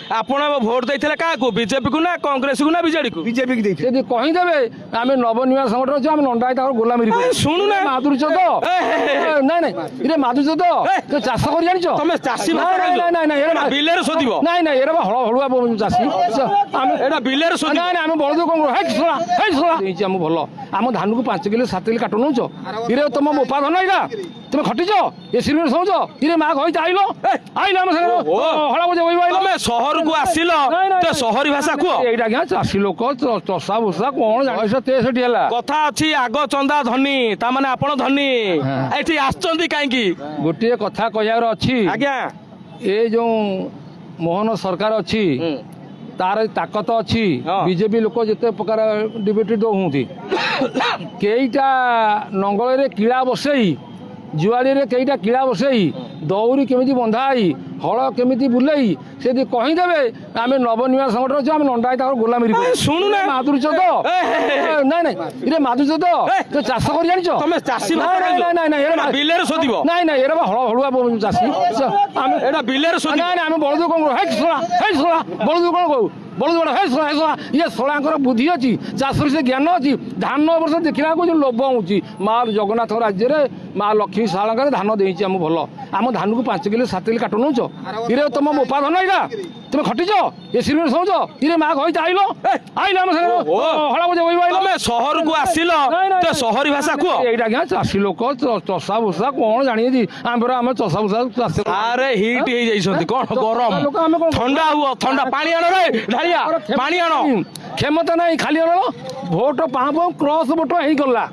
ଆପଣ ଭୋଟ ଦେଇଥିଲେ କାହାକୁ ବିଜେପି କୁ ନା କଂଗ୍ରେସ କୁ ନା ବିଜେଡି କୁ বিজেপি কে দিয়েছে ଯଦି କହିଦେବେ ଆମେ ନବନିର୍ମାଣ ସଂଗଠନ ଅଛୁ ଆମେ ନଣ୍ଡା ତାଙ୍କର ଗୋଲାମିରି ଶୁଣୁନା ମାଧୁରୀଛ ତ ନାଇଁ ନାଇଁ ଇରେ ମାଧୁରୀଛ ତ ତୁ ଚାଷ କରି ଜାଣିଛ ତମେ ଚାଷୀ ବିଲରେ ଶୋଧିବ ନାଇଁ ନାଇଁ ଏରା ହଳୁଆ ଚାଷୀ ଆମେ ଏଇଟା ବିଲରେ ଶୋଧିବ ନାଇଁ ଆମେ ବଳଦ କଣ ଦେଇଛି ଆମ ଭଲ ଆମ ଧାନକୁ 5 କିଲୋ 7 କିଲୋ କାଟୁ ନଉଛ ଇରେ ତମ ବୋପା ଧନ ଏଇଟା তুমি খটিছ এ সিরিয়াল সমঝ ইরে মা কইতে আইলো আইলো আমার সাথে হলা বজে ওই আইলো তুমি শহরକୁ ଆସିଲ তো শহরী ভাষা কুহ এইটা কি চাষী লোক চষা বসা কোন জানিস 63 ହେଲା কথা ଅଛି আগ চন্দা ধনী তা মানে ଆପଣ ধনী এଠି আসଛନ୍ତି কাହିଁକି ଗୋଟିଏ କଥା କହିବାର ଅଛି ଆଜ୍ଞା ଏ ଯୋଉ ମୋହନ ସରକାର ଅଛି ତାର ତାକତ ଅଛି ବିଜେପି ଲୋକ ଯେତେ ପ୍ରକାର ଡିବେଟି ଦଉଛନ୍ତି କେଇଟା ନଙ୍ଗଳରେ କିଳା ବସେଇ जुआड़ी कईटा किला बसई दौरी केमी बंधाई हल केमी बुलाई से कहीदेवे आम नवनिर्माण संगठन अच्छे आम नंडा गोलामिरी शुणुना माधुरीच तो नाई नाई इरे माधुरीच तो चाष कर जानिछ तमे चासी बिलरे शोधिब नाई नाई एरा हलुआ चाषी आम एटा बिलरे शोधिब नाई आम बलद कौन हे सोला बलद कौन कहू बलद बड़ हे सोला ये सोलांकर बुद्धि अच्छी चाष से ज्ञान अच्छी धान वर्ष देखला जो लोभ होची माँ जगन्नाथ राज्य में माँ लक्ष्मी सालंकर धान देती आम भल आम धान को 5 किलो 7 किलो काटु नौच इरे तुम बोपा धन यहाँ तुम खटिच ये सिरियल समझ इरे माँ कही आइल आइल आम हला बजे तुम शहर को आसिल तो शहरी भाषा कुह यहाँ चाषी लोक चषा भूषा कौन जानी आम आम चषा भूषा अरे हिट हो कौन गरम ठंडा हुआ ठंडा पानी आण रे ढालिया पानी आण क्षमता ना खाली भोट पाँच क्रॉस भोट हो गला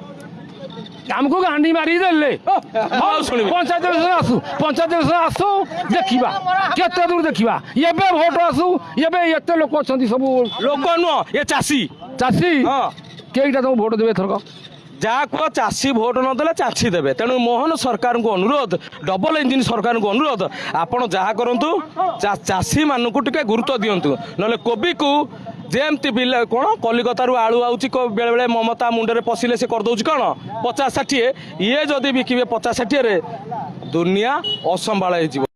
आमको गांडी मारी देले पंचायत आसू आसू देखा केते दूर देखा एबे भोट आसू एबे एते लोक अच्छा सब लोक नुह ये चाषी चाषी केईटा तुम भोट देवे थरक जहाँ को चाषी भोट नदेले चाषी देवे तेणु मोहन सरकार को अनुरोध डबल इंजिन सरकार को अनुरोध आपण जहाँ करूँ चाषी मानू टिके गुरुत्व दिंतु ना कोबी को जेमती बिल कौन कलिकतारू आलू आउची बेले बेले ममता मुंडे पशिले से करदे कौन 50-60 ये जदि बिकिबे 50-60 दुनिया असंभाल हो।